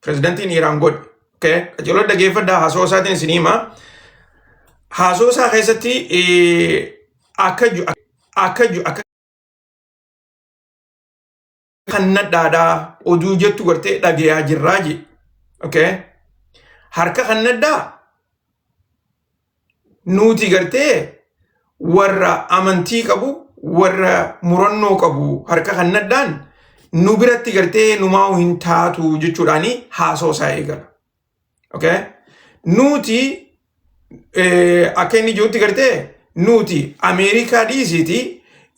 Prezidantiin Iraan godhe. Okay? Qajeeloo dhaggeeffadhaa haasoo isaatiin isin hima. Haasoo isaa keessatti akka kannadhaadhaa oduu jettu gartee dhagayaa jirraa je. Okay? Harka kannadhaa nuti gartee warra amantii qabu warra murannoo qabu harka kannadhaan nu biratti gartee numaa hin taatu jechuudhaani haasoo isaa eegala. Okay? Nuti akka inni jirutti gartee nuti Ameerikaa dhiisiiti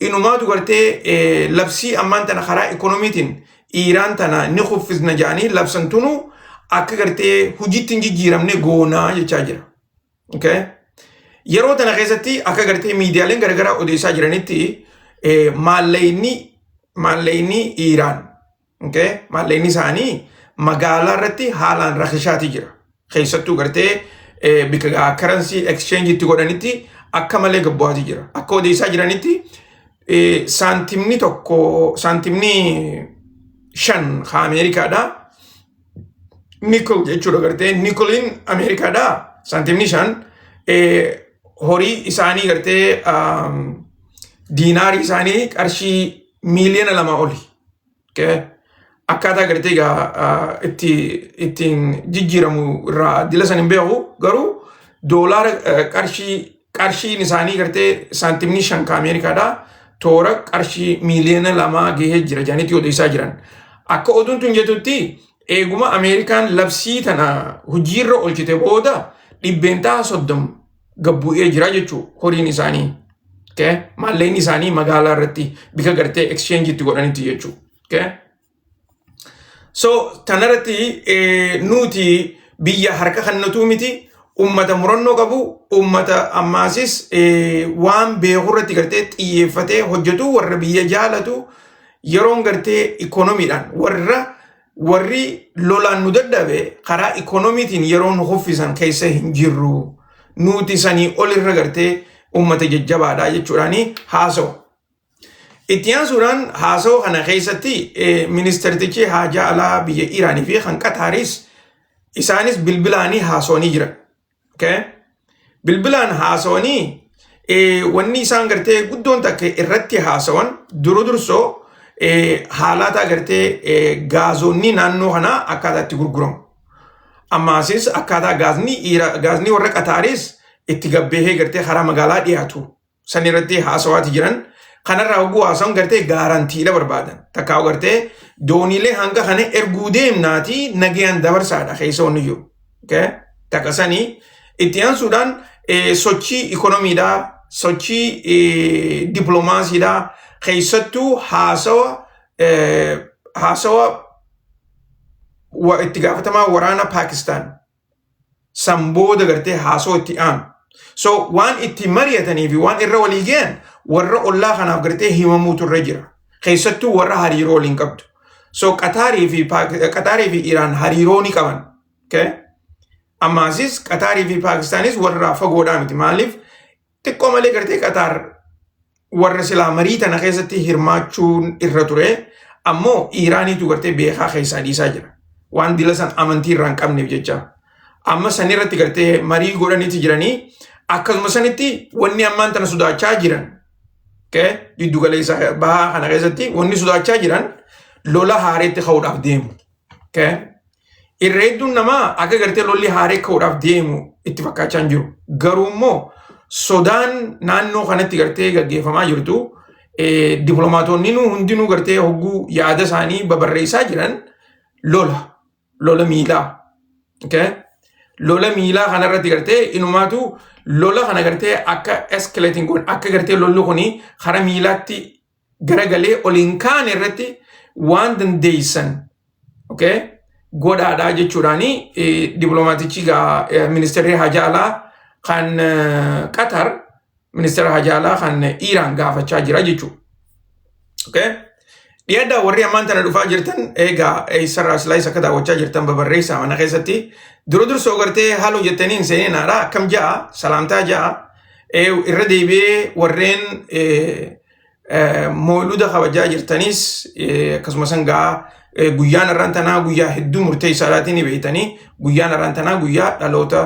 inumaatu gartee labsii ammaan tana karaa ekonomiitiin Iiraan tana ni kuffisna jedhanii labsantunu akka gartee hojiitti hin jijjiiramne goonaa jechaa jira. Okay? Yeroo tana keessatti akka gartee miidiyaaleen garagaraa odeessaa jiranitti maallayni Iiraan. Okay? Maallayni isaanii magaalaa irratti haalaan rakishaati jira. Keessattuu gartee bika currency exchange itti godhanitti akka malee gabbu'aati jira. Akka odeessaa jiranitti saantimni 5 ka Ameerikaadha. Nickel jechuudha gartee nickeliin Ameerikaadha. Saantimni 5 horii isaanii gartee diinaarii isaanii qarshii miiliyoona 2 oli. Okay? Akkaataa gartee ittiin jijjiiramu irraa dila san hin beeku garuu doolaara qarshiin isaanii gartee saantimni 5 ka Ameerikaadha. Toora qarshii miiliyoona 2 gahee jira jedhaniitti odeessaa jiran. Akka oduun tun jettutti eeguma Ameerikaan labsii tana hojiirra oolchite booda 30% gabbu'ee jira jechuudha horiin isaanii. Okay? Maalleen isaanii magaalaa irratti bika gartee exchange itti godhanitti jechuudha. Okay? So tanarratti nuti biyya harka kannatu miti ummata murannoo qabu ummata ammaasis waan beekurratti gartee xiyyeeffatee hojjetu warra biyya jaalatu yeroon gartee ikonomiidhaan warri lolaan nu dadhabe karaa ikonomiitiin yeroon huffisan keessa hin jirru nuti sanii olirra gartee ummata jajjabaadhaa jechuudhaani haasoo. Itti aansuudhaan haasoo kana keessatti ministeertichi haajaa alaa biyya Iraanii fi kan Qataaris isaanis bilbilaanii haasawanii jiran. Okay? Bilbilaan haasawanii wanni isaan gartee guddoon takka irratti haasawan dursoo haalata gartee gaazonni naannoo kanaa akkaataa itti gurguramu. Ammaasis akkaataa gaazni warra Qataaris itti gabbeehee gartee karaa magaalaa dhiyaatu san irratti haasawaati jiran. Kanarraa hoguu haasawan gartee gaarantiidha barbaadan. Takkaa gartee dooniilee hanga kana erguu deemnaati nagayaan dabarsaadha keessa wanni jiru. Okay? Takka sanii itti aansuudhaan sochii ikonomiidhaa, sochii dippiloomaasiidhaa keessattuu haasawa itti gaafatamaa waraana Paakistaan san booda gartee haasoo itti aanu. So waan itti mari'atanii fi waan irra walii gahan warra ollaa kanaaf gartee himamuutu irra jira. Keessattuu warra hariiroo waliin qabdu. So Qataarii fi Iraan hariiroo ni qaban. Okay? Ammaasis Qataarii fi Paakistaanis warra fagoodhaa miti. Maaliif xiqqoo malee gartee Qataar warra silaa marii tana keessatti hirmaachuun irra ture. Ammoo Iraaniitu gartee beekaa keessaa dhiisaa jira. Waan dila san amantii irraa hin qabneef jecha. Amma san irratti gartee marii godhaniiti jiranii akkasuma sanitti wanni ammaan tana sodaachaa jiran. Okay? Jiddu galeessa bahaa kana keessatti wanni sodaachaa jiran lola haareetti ka'uudhaaf deemu. Okay? Irra hedduun namaa akka gartee lolli haaree ka'uudhaaf deemu itti fakkaachaa jiru. Garuu immoo sodaan naannoo kanatti gartee gaggeeffamaa jirtu dippiloomaatonni hundinuu gartee hogguu yaada isaanii babarreessaa jiran lola miilaa. Okay? Lola miilaa kanarratti gartee inumaatu lola kana gartee akka escalating godhan akka gartee lolli kuni kara miilaatti garagalee oliin kaane irratti waan dandeessan. Okay? Godhaadhaa jechuudhaani dippiloomaatichi ministeerri haajaa alaa kan Qatar ministeera haajaa alaa kan Iraan gaafachaa jira jechuudha. Okay? Dhiyaadhaa warri ammaan tana dhufaa jirtan eegaa eessarraa silaayis akka daawwachaa jirtan babarreessaa mana keessatti dursoo gartee haaloo jettaniin seenaadha akkam ja'a salaamtaa ja'a irra deebi'ee warreen mooluda kabajaa jirtanis akkasuma sangaa guyyaan irraan tanaa guyyaa hedduu murteessaadhaatiin ni beeytanii guyyaan irraan tanaa guyyaa dhaloota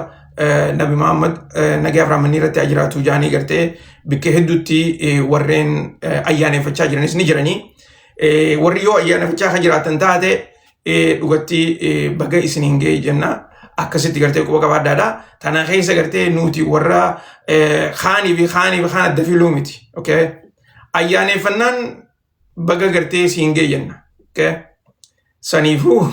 Nabi Muhammad nagaa Afraamanii irratti ajiraatu jaanii gartee bikkee hedduutti warreen ayyaaneffachaa jiranis ni jiranii. Warri yoo ayyaaneffachaa kan jiraatan taate dhugatti baga isiniin ga'e jenna. Akkasitti gartee quba qabaadhaadha. Tana keessa gartee nuti warra khaanii fi adda filuu miti. Ayyaaneffannaan baga gartee siin ga'e jenna. Saniifuu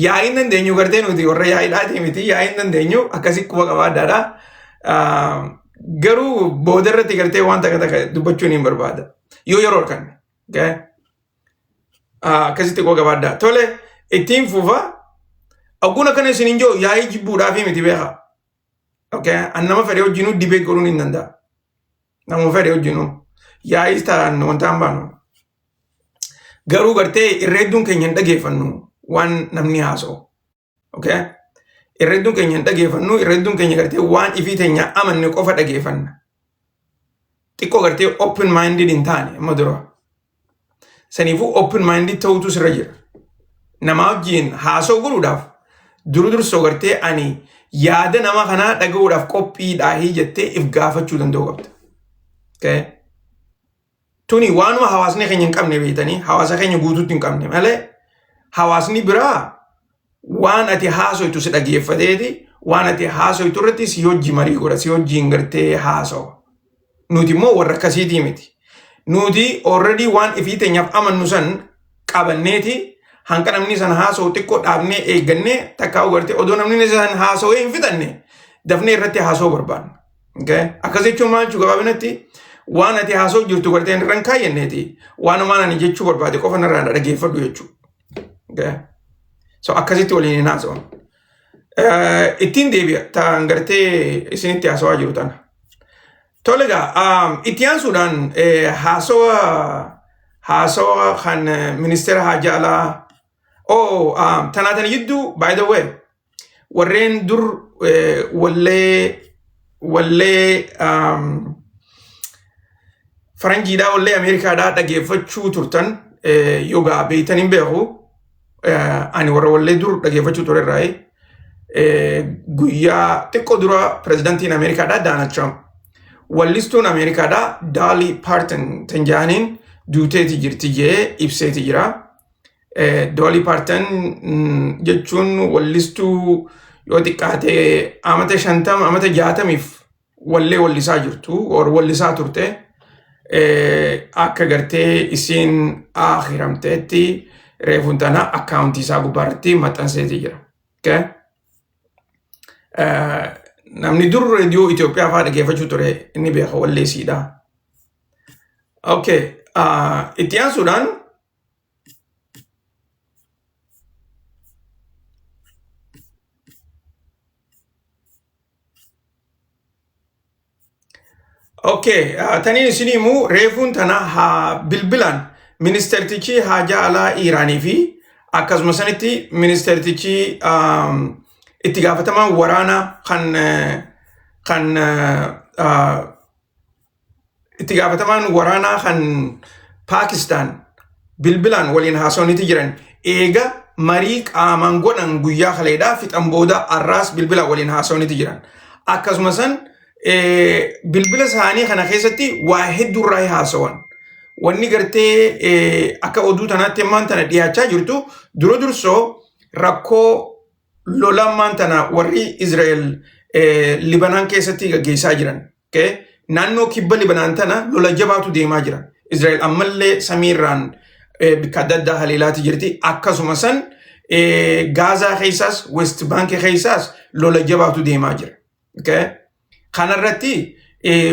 yaa'iin dandeenyu gartee nuti warra yaa'iidhaati miti yaa'iin dandeenyu akkasii quba qabaadhaadha. Garuu booda irratti gartee waan takka dubbachuun hin barbaada. Yoo yeroo kan akkasitti quba qabaadhaa. Tole ittiin fufa akkuna kana isin hin jiru yaa'ii jibbuudhaaf miti beeka. An nama fedhe wajjinuu dibee godhuun hin danda'a. Nama fedhe wajjinuu yaa'ii ta'an wanta hin baanu. Garuu gartee irreedduun keenya hin dhageeffannu waan namni haasa'u. Irreedduun keenya hin dhageeffannu irreedduun keenya gartee waan ifii teenya amanne qofa dhageeffanna. Xiqqoo gartee open minded hin taane amma dura. Saniifuu open minded ta'utu sirra jira. Nama wajjin haasa'u godhuudhaaf dursoo gartee ani yaada nama kanaa dhaga'uudhaaf qophiidhaahii jettee if gaafachuu danda'u qabda. Tuni waanuma hawaasni keenya hin qabne beeytanii hawaasa keenya guutuutti hin qabne malee hawaasni biraa waan ati haasoytu si dhageeffateeti waan ati haasoytu irratti si hojii marii godha si hojiin gartee haasa'u. Nuti immoo warra akkasiitii miti. Nuti already waan ifii teenyaaf amannu san qabanneeti hanqa namni san haasa'u xiqqoo dhaabnee eeggannee takkaa'u gartee odoo namni san haasa'ee hin fixanne dafnee irratti haasa'uu barbaanna. Akkas jechuun maal jechuu gabaabinatti waan ati haasa'u jirtu gartee irraan kaayyanneeti waanumaan ani jechuu barbaade qofa narraan dhageeffadhu jechuudha. So akkasitti waliin hin haasa'u. Ittiin deebi'a ta'an gartee isinitti haasa'aa jiru tana. Tole egaa itti aansuudhaan haasawaa kan ministeera haajaa alaa tanaatan jidduu by the way warreen dur wallee faranjiidhaa wallee Ameerikaadhaa dhageeffachuu turtan yogaa beeytan hin beeku ani warra wallee dur dhageeffachuu turerraa guyyaa xiqqoo dura pirezidantiin Ameerikaadhaa Donald Trump wallistuun Ameerikaadhaa Dolly Parton tan jaaniin duuteeti jirti jee ibseeti jira. Dolly Parton jechuun wallistuu yoo xiqqaate amata 50 amata 60 wallee wallisaa jirtu wallisaa turte. Akka gartee isiin akhiramteetti reefuun tana akkaawuntii isaa gubbaarratti maxxanseeti jira. Namni dur reediyoo Itoophiyaa fa'aa dhageeffachuu ture inni beeka walleesiidha. Itti aansuudhaan taniin isin himuu reefuun tana bilbilaan ministeertichi haajaa alaa Iiraanii fi akkasuma sanitti ministeertichi itti gaafatamaan waraanaa kan itti gaafatamaan waraanaa kan Paakistaan bilbilaan waliin haasawaniiti jiran eega marii qaamaan godhan guyyaa kaleedhaa fixan booda arraas bilbilaan waliin haasawaniiti jiran. Akkasuma san bilbila isaanii kana keessatti waa hedduurraa haasawan. Wanni gartee akka oduu tanaatti ammaan tana dhiyaachaa jirtu dursoo rakkoo lolaan tana warri Israa'el Libanaan keessatti gaggeessaa jiran. Naannoo kibba Libanaan tana lola jabaatu deemaa jira. Israa'el ammallee samiirraan bikka adda addaa haleelaati jirti. Akkasuma san Gaazaa keessaas West Bank keessaas lola jabaatu deemaa jira. Kanarratti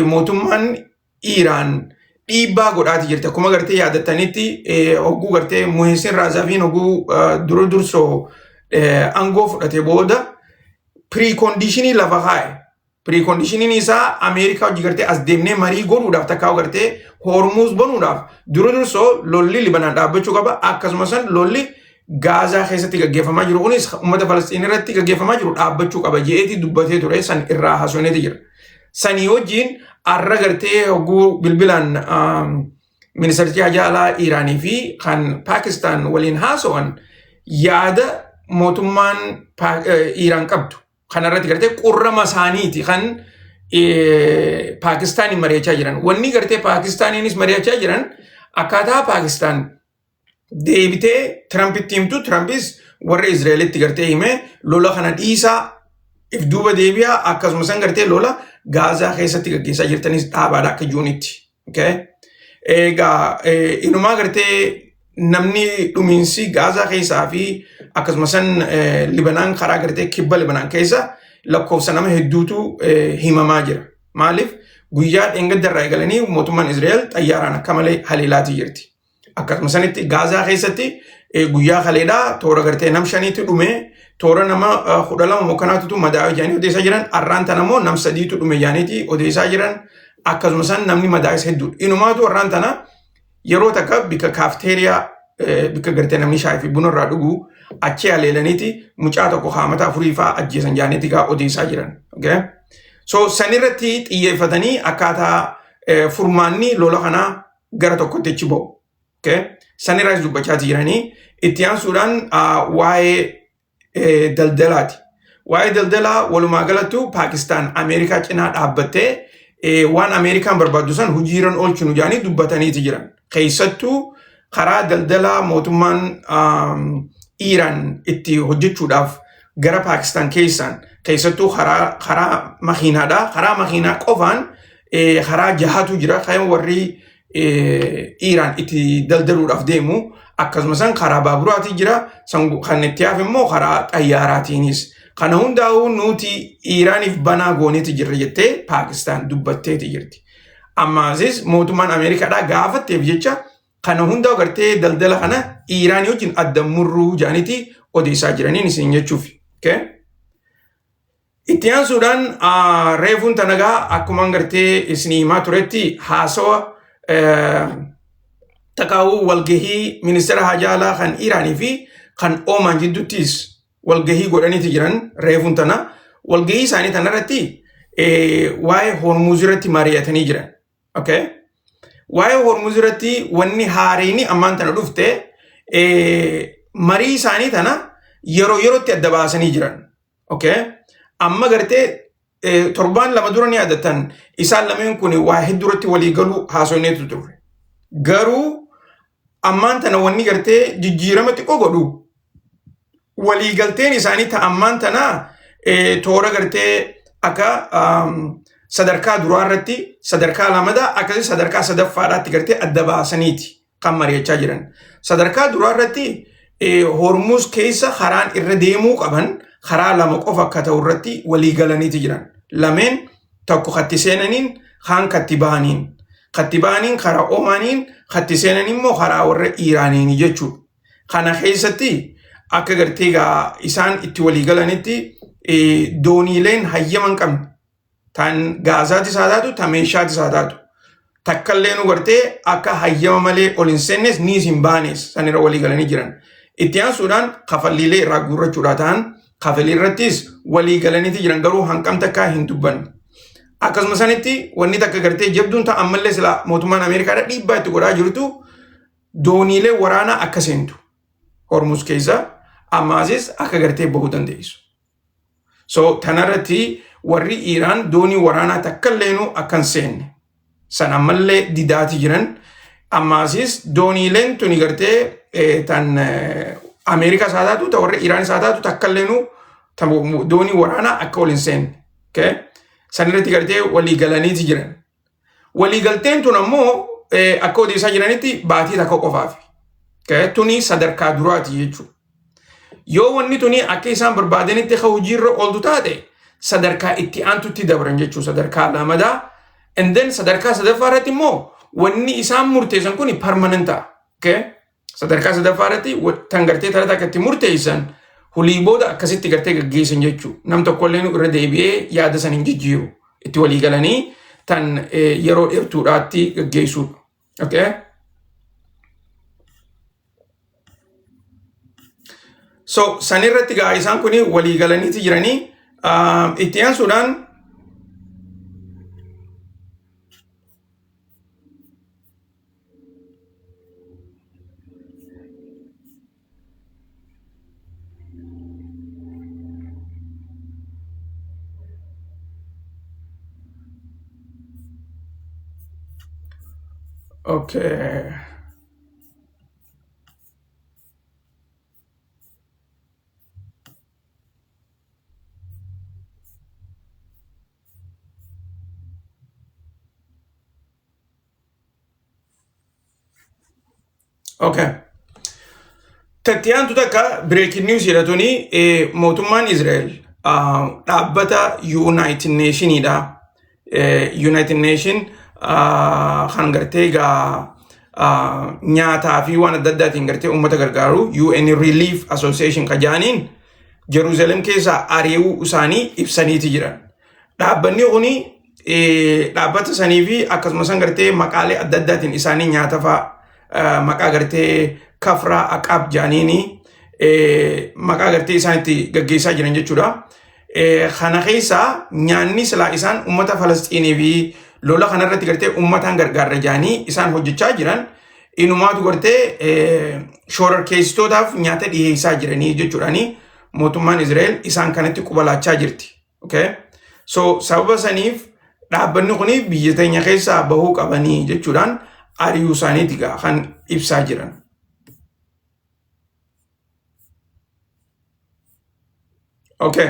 mootummaan Iiraan dhiibbaa godhaati jirti. Akkuma gartee yaadattanitti hogguu gartee Muhsin Razaafiin hogguu dursoo aangoo fudhate booda pre-conditionii lafa kaa'e. Pre-conditioniin isaa Ameerikaa hojii gartee as deemnee marii godhuudhaaf takkaa'u gartee Hormuz banuudhaaf dursoo lolli Libanaan dhaabbachuu qaba. Akkasuma san lolli Gaazaa keessatti gaggeeffamaa jiru kunis uummata Falastiin irratti gaggeeffamaa jiru dhaabbachuu qaba je'eeti dubbatee ture san irraa haasawneeti jira. Sanii wajjin arra gartee hogguu bilbilaan ministeerri haajaalaa Iraanii fi kan Paakistaan waliin haasawan yaada mootummaan Iraan qabdu. Kanarratti gartee qurrama isaaniiti kan Paakistaaniin mari'achaa jiran. Wanni gartee Paakistaaniinis mari'achaa jiran akkaataa Paakistaan deebitee Tirampitti himtu, Tirampis warra Izraelitti gartee hime lola kana dhiisaa if duuba deebi'aa akkasumas gartee lola Gaazaa keessatti gaggeessaa jirtanis dhaabaadha akka juunitti. Egaa inumaa gartee namni dhumiinsi Gaazaa keessaa fi akkasumas Libanaan karaa gartee kibba Libanaan keessa lakkoofsa nama hedduutu himamaa jira. Maaliif guyyaa dheengaddarraa eegalanii mootummaan Izrael xayyaaraan akka malee haleelaatii jirti. Akkasumas itti Gaazaa keessatti guyyaa kaleedhaa toora gartee nam 5tu dhume toora nama 12 mokkanaatutu madaa'e jaanii odeessaa jiran arraan tana immoo nam 3tu dhume jaaniiti odeessaa jiran akkasumas namni madaa'es hedduudha. Inumaatu arraan tana yeroo takka bika kaafteeriyaa bika gartee namni shaayii fi buna irraa dhugu achi haleelaniiti mucaa tokko haamata afurii fa'aa ajjeesan jaaniiti gaa odeessaa jiran. So sanirratti xiyyeeffatanii akkaataa furmaanni lola kanaa gara tokkotti achi ba'u. Sanirraas dubbachaa jiranii itti aansuudhaan waa'ee daldalaati. Waa'ee daldalaa walumaa galattu Paakistaan Ameerikaa cinaa dhaabbattee waan Ameerikaan barbaaddu san hojiirran oolchinu jaanii dubbataniiti jiran. Keessattuu karaa daldalaa mootummaan Iraan itti hojjechuudhaaf gara Paakistaan keessattuu karaa makiinaadha. Karaa makiinaa qofaan karaa jahatu jira. Kan warri Iraan itti daldaluudhaaf deemu akkasumas karaa baaburaati jira. Kan itti hafe immoo karaa xayyaaraatiinis. Kana hundaa'uu nuti Iraaniif banaa gooneeti jirra jettee Paakistaan dubbatteeti jirti. Ammaasis mootummaan Ameerikaadhaa gaafatteef jecha kana hundaa'u gartee daldala kana Iraanii wajjin adda murruu jaaniiti odeessaa jiraniin isin jechuuf. Itti aansuudhaan reefuun tanagaa akkuma gartee isin himaa turetti haasawa takaa'uu walgahii ministeera haajaalaa kan Iraanii fi kan Oomaan jidduuttis walgahii godhaniiti jiran reefuun tana walgahii isaanii tanarratti waa'ee Hormuz irratti mari'atanii jiran. Waa'ee Hormuz irratti wanni haariini ammaan tana dhufte marii isaanii tana yeroo yerootti adda baasanii jiran. Amma gartee torbaan lama dura ni yaadatan isaan lameen kun waa hedduuratti walii galuu haasofneetu ture. Garuu ammaan tana wanni gartee jijjiirama xiqqoo godhu walii galteen isaanii ammaan tana toora gartee akka sadarkaa duraa irratti sadarkaa lamadaa akkasii sadarkaa sadaffaadhaatti gartee adda baasaniiti kan mari'achaa jiran. Sadarkaa duraa irratti Hormuz keessa karaan irra deemuu qaban karaa lama qofa akka ta'u irratti walii galaniiti jiran. Lameen tokko katti seenaniin kaan katti bahaniin. Katti bahaniin karaa Oomaaniin katti seenaniin immoo karaa warra Iraaniin jechuudha. Kana keessatti akka gartee isaan itti walii galanitti dooniileen hayyama hin qabne tan gaazaati isaa taatu tan meeshaati isaa taatu. Takkallee nu gartee akka hayyama malee ol hin seennes niis hin baanes sanirra walii galanii jiran. Itti aansuudhaan kafalliilee irraa guurrachuudhaa ta'an kafalii irrattis walii galaniiti jiran garuu hanqam takkaa hin dubbanne. Akkasuma sanitti wanni takka gartee jabduun ta'a ammallee sila mootummaan Ameerikaadha dhiibbaa itti godhaa jirtu dooniilee waraanaa akka seentu Hormuz keessa ammaasis akka gartee bahuu dandeessu. So tanarratti warri Iraan doonii waraanaa takkalleenu akka hin seenne san ammallee didaati jiran ammaasis dooniileen tuni gartee tan Ameerikaa isaa taatu ta warra Iraan isaa taatu takkalleenu doonii waraanaa akka wal hin seenne. Sanirratti gartee walii galaniiti jiran. Walii galteen tun ammoo akka odeessaa jiranitti baatii takka qofaaf. Tuni sadarkaa duraati jechuudha. Yoo wanni tuni akka isaan barbaadanitti akka hojiirra ooltu taate sadarkaa itti aantutti dabran jechuudha. Sadarkaa lamadaa. And then sadarkaa sadaffaa irratti immoo wanni isaan murteessan kun permanenta. Sadarkaa sadaffaa irratti tan gartee taraa akka itti murteessan hulii booda akkasitti gartee gaggeessan jechuudha. Nam tokkollee irra deebi'ee yaada san hin jijjiiru. Itti walii galanii tan yeroo dheertuudhaatti gaggeessuudha. So sanirratti gaa isaan kun walii galaniiti jiranii itti aansuudhaan Okay. Okay. Tattiyaantu takka breaking news jedhatuni mootummaan Israa'el dhaabbata United Nationidha. United Nation kan gartee egaa nyaataa fi waan adda addaatiin gartee uummata gargaaru UN Relief Association kajaaniin Jerusalem keessa ari'uu isaanii ibsaniiti jiran. Dhaabbanni kuni dhaabbata sanii fi akkasumas gartee maqaalee adda addaatiin isaanii nyaata fa'a maqaa gartee kafraa aqaab jaaniini maqaa gartee isaanitti gaggeessaa jiran jechuudha. Kana keessa nyaanni silaa isaan uummata Falasxiinii fi lola kanarratti gartee uummataan gargaarra jaanii isaan hojjechaa jiran inumaatu gartee shororkeessitootaaf nyaata dhiyeessaa jiranii jechuudhaani mootummaan Israa'el isaan kanatti qubalaachaa jirti. Okay? So sababa saniif dhaabbanni kuni biyya teenya keessaa bahuu qabanii jechuudhaan ari'uu isaaniiti kan ibsaa jiran. Okay.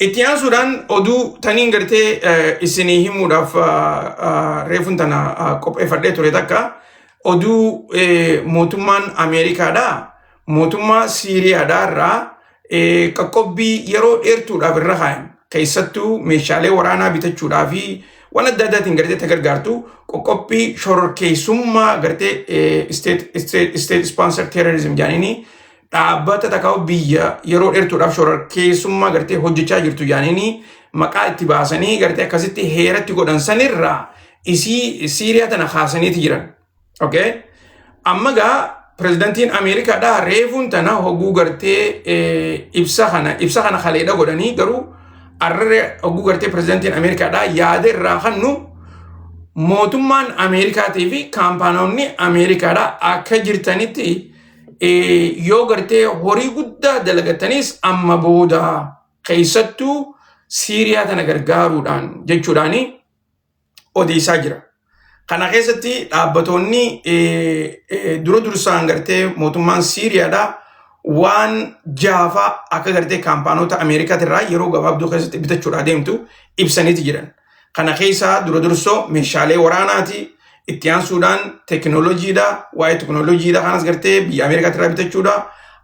Itti aansuudhaan oduu taniin gartee isinii himuudhaaf reefun tana qopheeffadhee ture takka oduu mootummaan Ameerikaadhaa mootummaa Siiriyaadhaa irraa qoqqobbii yeroo dheertuudhaaf irra kaayan keessattuu meeshaalee waraanaa bitachuudhaa fi waan adda addaatiin gartee gargaartu qoqqobbii shororkeessummaa gartee state sponsor terrorism jaaniini dhaabbata takka biyya yeroo dheertuudhaaf shororkeessummaa gartee hojjechaa jirtu jaaniini maqaa itti baasanii gartee akkasitti heeratti godhan sanirraa isii Siiriyaa tana kaasaniiti jiran. Okay? Amma gaa Prezidantiin Ameerikaadhaa reefuun tana hogguu gartee ibsa kana kaleedha godhanii garuu arree hogguu gartee Prezidantiin Ameerikaadhaa yaada irraa kannu mootummaan Ameerikaatii fi kaampaanoonni Ameerikaadhaa akka jirtanitti yoo gartee horii guddaa dalagatanis amma booda keessattuu Siiriyaa tana gargaaruudhaan jechuudhaani odeessaa jira. Kana keessatti dhaabbatoonni dura dursaan gartee mootummaan Siiriyaadhaa waan jaafaa akka gartee kaampaanota Ameerikaatirraa yeroo gabaabduu keessatti bitachuudhaa deemtu ibsaniiti jiran. Kana keessaa dura dursoo meeshaalee waraanaati. Itti aansuudhaan teknooloojiidha. Waa'ee teknooloojiidha kanas gartee biyya Ameerikaatirraa bitachuudha.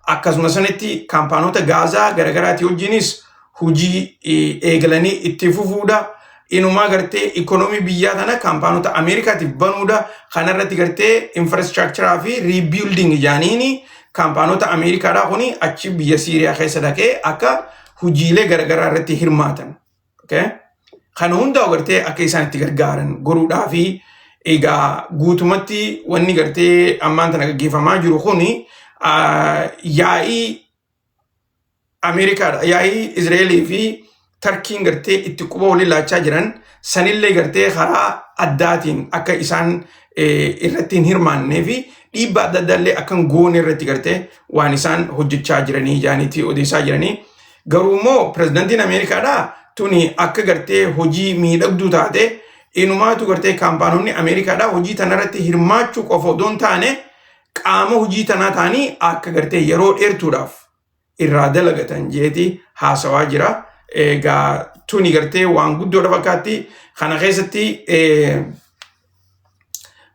Akkasuma sanitti kaampaanota gaazaa garagaraati wajjinis hojii eegalanii itti fufuudha. Inumaa gartee ikonomii biyyaa tana kaampaanota Ameerikaatiif banuudha. Kanarratti gartee infrastructuraa fi rebuilding jaaniini kaampaanota Ameerikaadhaa kuni achi biyya Siiriyaa keessa dhaqee akka hojiilee garagaraa irratti hirmaatan. Okay? Kana hundaa gartee akka isaan itti gargaaran goruudhaa fi egaa guutumatti wanni gartee ammaan tana gaggeeffamaa jiru kuni yaa'ii Ameerikaadha. Yaa'ii Israa'elii fi Tarkiin gartee itti quba walii laachaa jiran sanillee gartee karaa addaatiin akka isaan irratti hin hirmaannee fi dhiibbaa adda addaallee akka hin goone irratti gartee waan isaan hojjechaa jiranii jaaniitii odeessaa jiranii. Garuu immoo Pirezidantiin Ameerikaadhaa tuni akka gartee hojii miidhagduu taate inumaatu gartee kaampaanonni Ameerikaadhaa hojii tanarratti hirmaachuu qofa odoo hin taane qaama hojii tanaa ta'anii akka gartee yeroo dheertuudhaaf irraa dalagatan jeeti haasawaa jira. Egaa tuni gartee waan guddoodha fakkaatti. Kana keessatti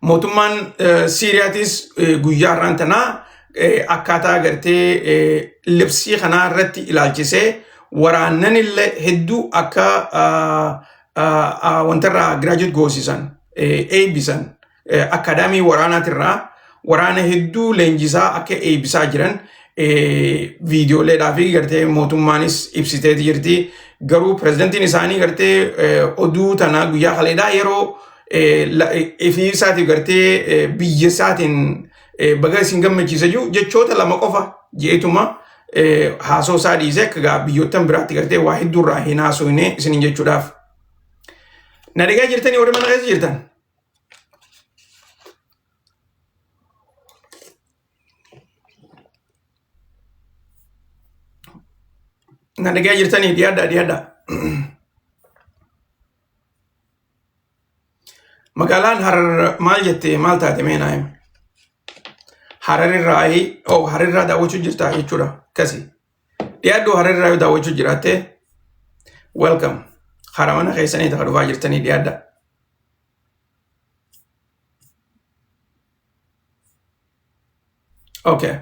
mootummaan Siiriyaatis guyyaa irraan tanaa akkaataa gartee libsii kanaa irratti ilaalchisee waraannan illee hedduu akka wantarraa giraajuut goosisan eebbisan akkaadaamii waraanaatirraa waraana hedduu leenjisaa akka eebbisaa jiran viidiyooleedhaa fi gartee mootummaanis ibsiteeti jirti. Garuu pirezidantiin isaanii gartee oduu tana guyyaa kaleedhaa yeroo ifii isaatiif gartee biyya isaatiin baga isin gammachiisa jiru jechoota lama qofa jeetuma haasoo isaa dhiisee akka biyyoottan biraatti gartee waa hedduurraa hin haasofne isiniin jechuudhaaf. Na dhagaa jirtanii warri mana keessa jirtan? Na dhagaa jirtanii dhiyaadhaa. magaalaan Harar maal jettee maal taate mee naa himi. Harar irraa daawwachuu jirta jechuudha akkasi. Dhiyaaddu Harar irraa yoo daawwachuu jiraatte welcome. Hara mana keessanii takka dhufaa jirtanii dhiyaadda. Okay.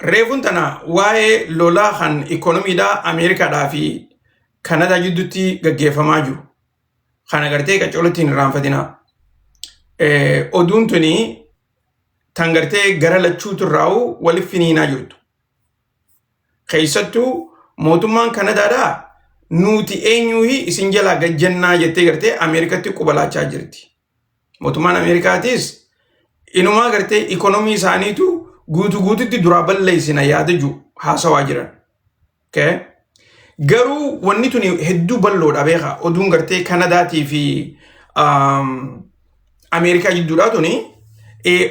Reefun tana waa'ee lolaa kan ikoonomiidhaa Ameerikaadhaa fi Kanadaa gidduutti gaggeeffamaa jiru. Kana gartee qacoolatti hin irraanfatinaa. Oduun tuni tan gartee gara lachuutu irraa'u waliif finiinaa jirtu. Keessattuu mootummaan Kanadaadhaa nuti eenyuuhi isin jalaa gajjannaa jettee gartee Ameerikatti qubalaachaa jirti. Mootummaan Ameerikaatis inumaa gartee ikoonomii isaaniitu guutuutti duraa balleessina yaada jiru haasawaa jiran. Okay? Garuu wanni tuni hedduu balloodha beeka. Oduun gartee Kanadaatii fi Ameerikaa jidduudhaa tuni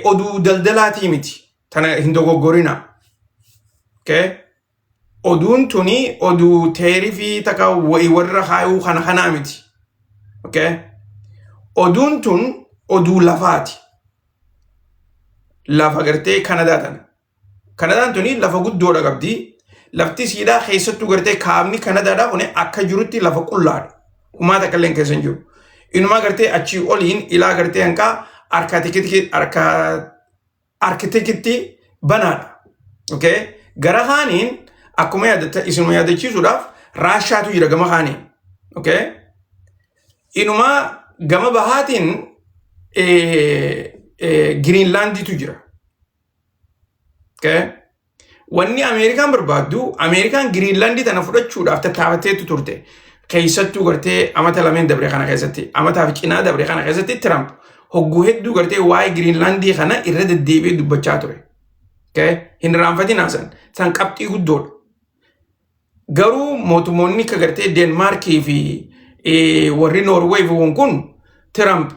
oduu daldalaatii miti. Tana hin dogoggorina. Okay? Oduun tuni oduu teerifii takka warra haayuu kanaa miti. Okay? Oduun tun oduu lafaati. Lafa gartee Kanadaa tana. Kanadaan tuni lafa guddoodha qabdi. Lafti siidhaa keessattuu gartee kaabni Kanadaadhaa kun akka jirutti lafa qullaadha. Humaa takka illee keessa hin jiru. Inumaa gartee achii oliin ilaa gartee hanqaa arkitektii banaadha. Okay? Gara haaniin akkuma isinuma yaadachiisuudhaaf Raashaatu jira gama haaniin. Okay? Inumaa gama bahaatiin Greenlanditu jira. Okay? Wanni Ameerikaan barbaaddu, Ameerikaan Greenlandii tana fudhachuudhaaf tattaafatteetu turte. Keessattuu gartee amata lameen dabre kana keessatti, amataaf cinaa dabre kana keessatti Trump hogguu hedduu gartee waa'ee Greenlandii kana irra deddeebi'ee dubbachaa ture. Okay? Hin irraanfatinaa san qabxii guddoodha. Garuu mootummoonni akka gartee Deenmaarkii fi warri Noorweey fi kun Trump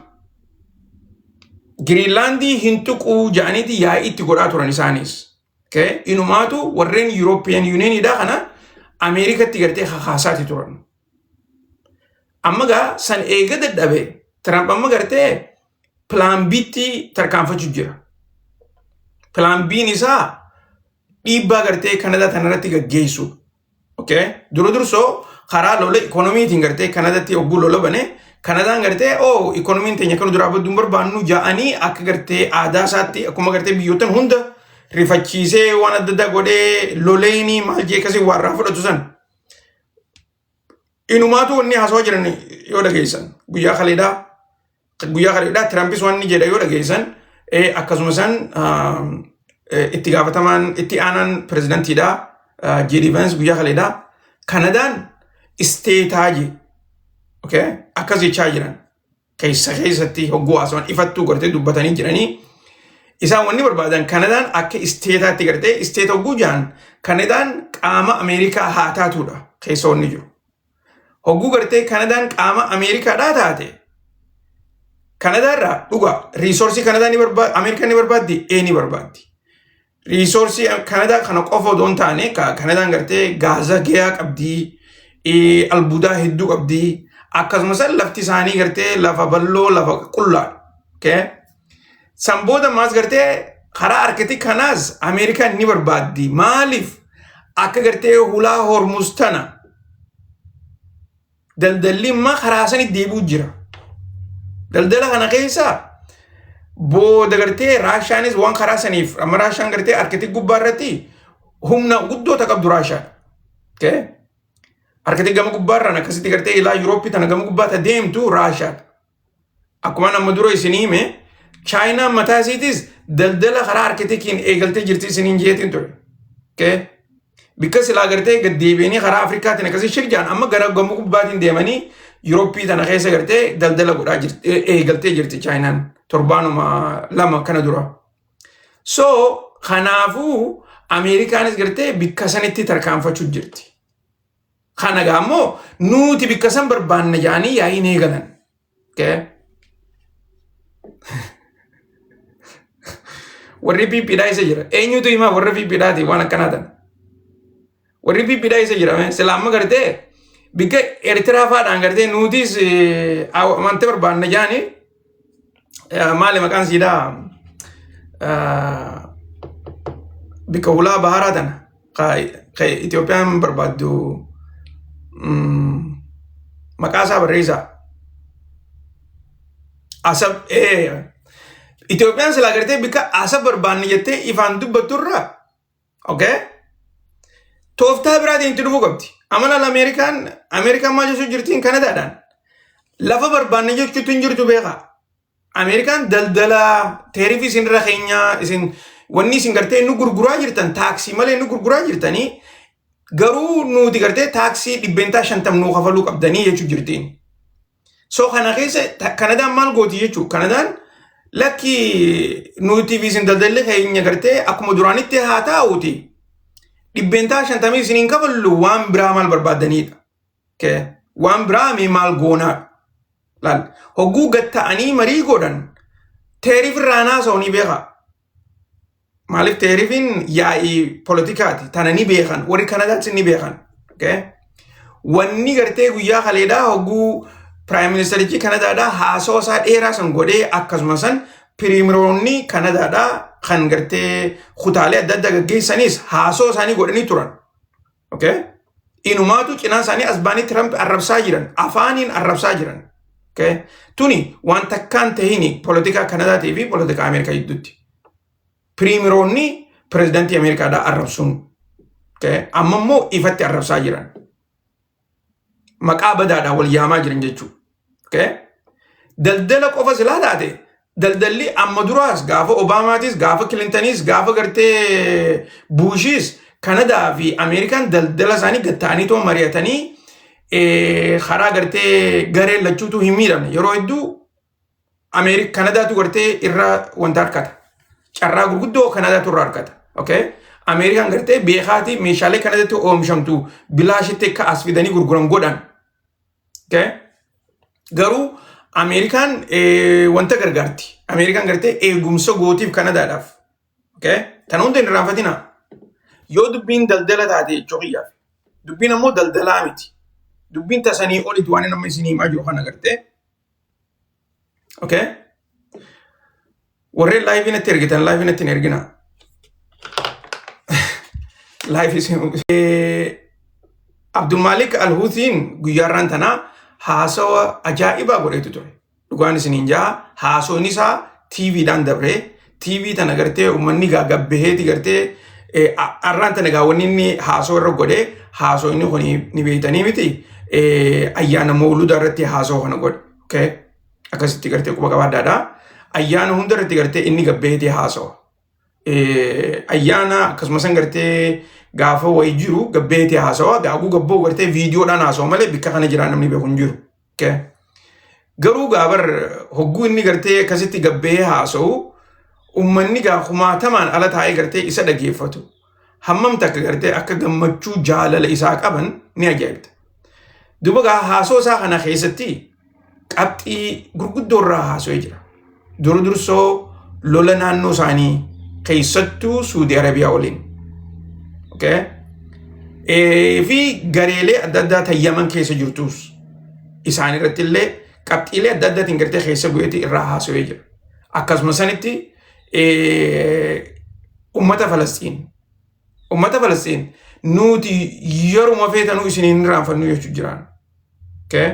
Greenlandii hin tuquu ja'aniiti yaa'ii itti godhaa turan isaanis. Okay? Inumaatu warreen European Unionidhaa kana Ameerikatti gartee kakaasaati turan. Amma gaa san eega dadhabe Trump amma gartee Plan B'tti tarkaanfachuu jira. Plan B'n isaa dhiibbaa gartee Kanadaa tanarratti gaggeessu. Okay? Dursoo karaa lola ikoonomiitiin gartee Kanadaatti hogguu lola bane Kanadaan gartee ikoonomiin teenya kan duraa badduun barbaannu ja'anii akka gartee aadaa isaatti akkuma gartee biyyootan hunda rifachiisee waan adda addaa godhee loleenii maal jee akkasii warraa fudhatu san. Inumaatu wanni haasawaa jiran yoo dhageessan guyyaa kaleedhaa Tirampis waan inni jedha yoo dhageessan akkasuma san itti gaafatamaan itti aanaan pirezidantiidhaa J.D. Vance guyyaa kaleedhaa Kanadaan isteetaa je. Okay? Akkas jechaa jiran keessatti hogguu haasawaan ifattuu gartee dubbatanii jiranii. Isaan wanni barbaadan Kanadaan akka isteetaatti gartee isteeta hogguu jaan Kanadaan qaama Ameerikaa haa taatudha keessa wanni jiru. Hogguu gartee Kanadaan qaama Ameerikaadhaa taate Kanadaarraa dhugaa riisoorsii Kanadaan Ameerikaan ni barbaaddi ni barbaaddi. Riisoorsii Kanadaa kana qofa odoo hin taane Kanadaan gartee gaaza gahaa qabdii albuudaa hedduu qabdii. Akkasumas lafti isaanii gartee lafa bal'oo lafa qullaadha. Okay? San booda maas gartee karaa arkitii kanaas Ameerikaan ni barbaaddi. Maaliif akka gartee hulaa Hormuz tana daldalli immoo karaa sanii deebi'u jira. Daldala kana keessa booda gartee Raashaanis waan karaa saniif amma Raashaan gartee arkitii gubbaa irratti humna guddoota qabdu Raashaan. Okay? Arkitii gama gubbaarraan akkasitti gartee ilaa Yurooppii tana gama gubbaata deemtu Raashaadha. Akkuma nama dura isinii hime Chaayinaan mataa isiitis daldala karaa arkitiikiin eegaltee jirti isiniin jeetiin ture. Okay? Bikka silaa gartee gad deebi'anii karaa Afrikaatiin akkasii shirjaan amma gara gama gubbaatiin deemanii Yurooppii tana keessa gartee daldala godhaa jirti eegaltee jirti Chaayinaan torbaanuma lama kana dura. So kanaafuu Ameerikaanis gartee bikka sanitti tarkaanfachuu jirti. Kana gaammoo nuti bikka san barbaanna jaanii yaa'iin eegalan. Okay? Warri piippiidhaa isa jira. Eenyutu himaa warra piippiidhaati waan akkanaa tana. warri bibbiidhaa isa jirame silaama gartee bika Eertiraa faadhaan gartee nuutis amantee barbaanna jaani maali maqaan siidaa bika ulaa baharaa tana ka Itoophiyaan barbaaddu maqaa isaa barreessaa asab Itoophiyaan silaa gartee bika asab barbaanne jettee ifaan dubbatturra okay tooftaa biraatiin itti dhufuu qabdi amala Ameerikaan maal jechuu jirtiin Kanadaadhaan lafa barbaanne jechuutu hin jirtu beekaa Ameerikaan daldala teerifii isin irra keenyaa isin wanni isin gartee nu gurguraa jirtan taaksii malee nu gurguraa jirtanii garuu nuti gartee taaksii 50 nuu kafaluu qabdanii jechuu jirtiin so kana keessa Kanadaan maal gooti jechuu Kanadaan lakki nuti isin daldalle keenya gartee akkuma duraanitti haa taa'uuti 50 isiniin kafallu waan biraa maal barbaadanidha okay waan biraa mee maal goonaa laal hogguu gatta'anii marii godhan teerif irraanaa soonii beekaa maaliif teerifiin yaa'ii politikaati tana ni beekan warri Kanadaatti ni beekan okay wanni gartee guyyaa kaleedhaa hogguu Prime Ministerichi Kanadaadhaa haasoo isaa dheeraa san godhee akkasuma san piriimiroonni Kanadaadhaa kan gartee kutaalee adda addaa gaggeessanis haasoo isaanii godhanii turan okay inumaatu cinaa isaanii asbaanii Trump arrabsaa jiran afaaniin arrabsaa jiran okay tuni waan takkaan tahini politika Kanadaatii fi politika Ameerikaa gidduutti piriimiroonni pirezidaantii Ameerikaadhaa arrabsuun okay amma immoo ifatti arrabsaa jiran maqaa badaadhaa wal yaamaa jiran jechuudha okay daldala qofa silaa taate daldalli amma duraas gaafa Obaamaatis gaafa Kilintaniis gaafa gartee Buushis Kanadaa fi Ameerikaan daldala isaanii gatta'anii too mari'atanii karaa gartee garee lachuutu hin miidhamne yeroo hedduu Kanadaatu gartee irraa wanta harkata carraa gurguddoo Kanadaatu irraa harkata okay Ameerikaan gartee beekaati meeshaalee Kanadaatti oomishamtu bilaashitti akka as fidanii gurguran godhan okay garuu Ameerikaan wanta gargaarti Ameerikaan gartee eegumsa gootiif Kanadaadhaaf okay tan hunda hin irraanfatina yoo dubbiin daldala taate choqiyyaaf dubbiin ammoo daldalaa miti dubbiin tasanii olitti waan nama isin himaa jiru kana gartee okay warreen laayivii natti ergitan laayivii natti hin ergina Abdul Malik Al-Huthiin guyyaarraan tanaa haasawa ajaa'ibaa godheetu ture dhugaan isiniin jaa haasoon isaa TVdhaan dabree TV tana gartee uummanni gaagabbeheeti gartee arraan tana gaawwanni inni haasoo irra godhee haasoo inni kun ni beeytanii miti ayyaana mawluda irratti haasoo kana godhe okay akkasitti gartee quba qabaadhaadhaa ayyaana hunda irratti gartee inni gabbeheeti haasoo ayyaana akkasuma san gartee gaafa wayi jiru gabbeeti haasawa gaaguu gabboo gartee viidiyoodhaan haasawa malee bikka kana jiraan namni beeku hin jiru okay garuu gaabar hogguu inni gartee akkasitti gabbee haasawu ummanni gaa kumaatamaan ala taa'ee gartee isa dhageeffatu hammam takka gartee akka gammachuu jaalala isaa qaban ni ajaa'ibta duba gaa haasoo isaa kana keessatti qabxii gurguddoo irraa haasawee jira dursoo lola naannoo isaanii keessattuu Suudi Arabiyaa waliin okay fi gareelee adda addaa tayyaman keessa jirtus isaan irratti illee qabxiilee adda addaatiin gartee keessa bu'eeti irraa haasawee jira akkasuma sanitti ummata Falastiin nuti yeruma feetanuu isiniin irraanfannu jechuu jiraan okay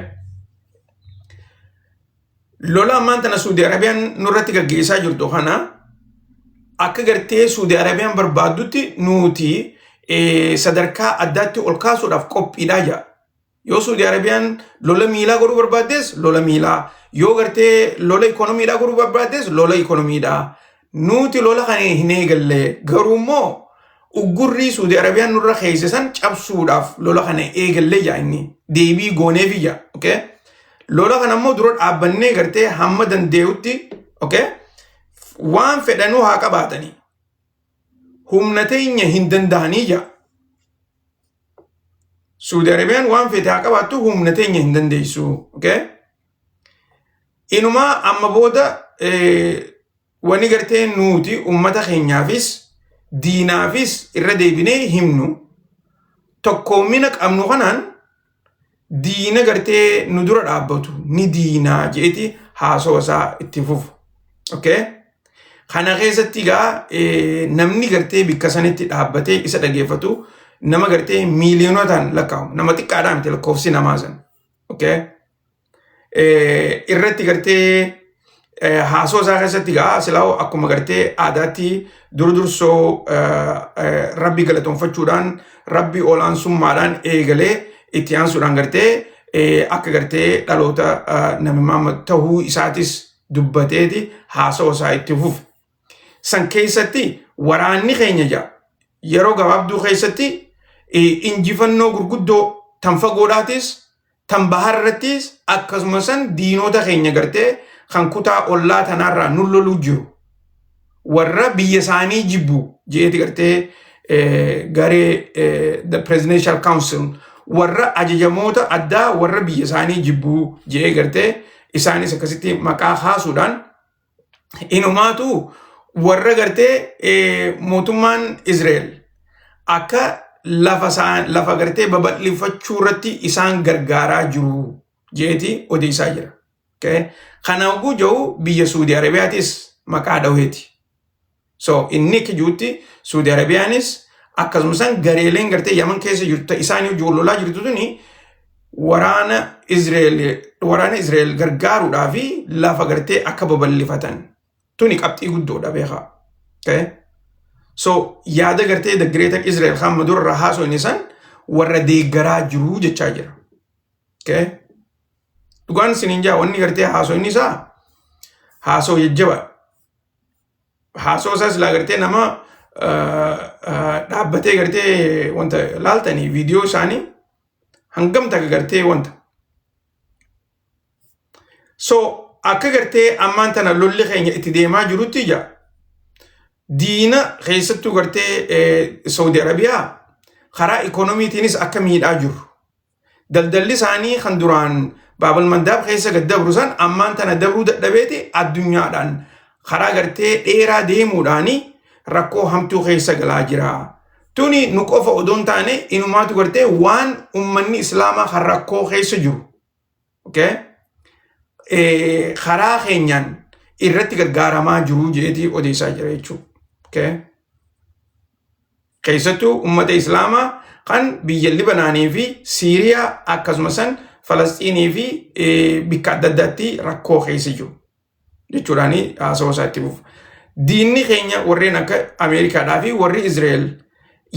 lola ammaan tana Suudi Arabiyaan nurratti gaggeessaa jirtu kana akka gartee Suudi Arabiyaan barbaaddutti nuti sadarkaa addaatti ol kaasuudhaaf qophiidhaa jira yoo Suudi Arabiyaan lola miilaa godhuu barbaaddes lola miilaa yoo gartee lola ikonomiidhaa godhuu barbaaddes lola ikonomiidhaa nuti lola kana hin eegalle garuu immoo uggurrii Suudi Arabiyaan nurra keessisan cabsuudhaaf lola kana eegalle jaa inni deebii gooneefi jaa okay lola kana immoo dura dhaabbannee gartee hamma dandee'utti okay waan fedhanuu haa qabaatanii humna teenya hin danda'anii jaa Suudi Arabiyaan waan fedhe haa qabaattu humna teenya hin dandeessu okay inumaa amma booda wani gartee nuti ummata keenyaafis diinaafis irra deebinee himnu tokkoomina qabnu kanaan diina gartee nu dura dhaabbatu ni diinaa jeeti haasoo isaa itti fufu. Okay? Kana keessatti gaa namni gartee bikka sanitti dhaabbatee isa dhageeffatu nama gartee miiliyonotaan lakkaa'u nama xiqqaadhaa miti lakkoofsi namaa san. Okay? Irratti gartee haasoo isaa keessatti gaa silaa akkuma gartee aadaatti dursoo rabbi galatoonfachuudhaan rabbi olaansummaadhaan eegalee itti aansuudhaan gartee akka gartee dhaloota namimmaa ta'uu isaatis dubbateeti haasoo isaa itti fufu. San keessatti waraanni keenya jaa yeroo gabaabduu keessatti injifannoo gurguddoo tan fagoodhaatis tan baharrattis akkasumas san diinota keenya gartee kan kutaa ollaa tanarraa nulloluu jiru warra biyya isaanii jibbu jeeti gartee garee the presidential council warra ajajamoota addaa warra biyya isaanii jibbu jee gartee isaanis akkasitti maqaa haasuudhaan inumaatu warra gartee mootummaan Israa'el akka lafa gartee babal'ifachuu irratti isaan gargaaraa jiru jeeti odeessaa jira. Okay? Kanaafuu jiru biyya Saudi Arabiyaatis maqaa dhawheeti. So inni kijuutti Saudi Arabiyaanis akkasumas gareeleen gartee Yaman keessa jirtu isaan ijoollolaa jirtu tuni waraana Israa'el gargaaruudhaa fi lafa gartee akka babal'ifatan tuni qabxii guddoodha beekaa. Okay? So yaada gartee the greater Israel kan madurra haasoo inni san warra deeggaraa jiru jechaa jira. Okay? Dhugaan sininjaa wanni gartee haasoo inni isaa haasoo jajjaba. Haasoo isaas laa gartee nama dhaabbatee gartee wanta laaltanii viidiyoo isaanii hangam takka gartee wanta. So akka gartee ammaan tana lolli keenya itti deemaa jirutti jaa diina keessattuu gartee Saudi Arabiyaa karaa ikoonomiitiinis akka miidhaa jiru. Daldalli isaanii kan duraan Baabal Mandaab keessa gad dabru san ammaan tana dabruu dadhabeeti addunyaadhaan karaa gartee dheeraa deemuudhaani rakkoo hamtuu keessa galaa jira. Tuni nu qofa odoon taane inumaatu gartee waan ummanni islaamaa kan rakkoo keessa jiru. Okay? Karaa keenyaan irratti gargaaramaa jiru jeetii odeessaa jira jechuudha. Okay? Keessattuu ummata islaamaa kan biyya Libanaanii fi Siiriyaa akkasumas Falasxiinii fi bikka adda addaatti rakkoo keessa jiru. Jechuudhaani haasawaa isaa itti fufu. Diinni keenya warreen akka Ameerikaadhaa fi warri Israa'el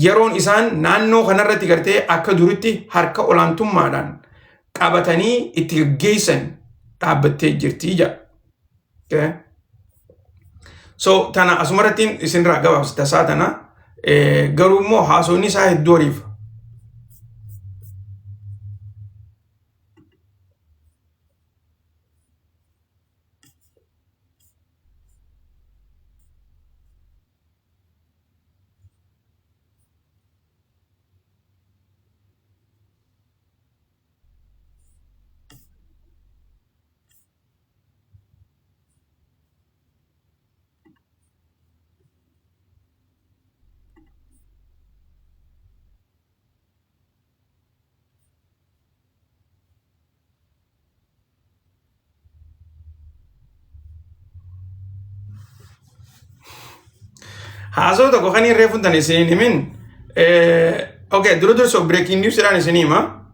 yeroon isaan naannoo kanarratti gartee akka duritti harka olaantummaadhaan qabatanii itti gaggeessan dhaabbattee jirti jaa. Okay? So tana asumarrattiin isinirraa gabaabsa tasaa tana garuu immoo haasoonni isaa hedduu ariifa. Haasoo tokko kan irree funtan isiniin himin. Okay, dura dursa breaking news jedhaan isinii hima.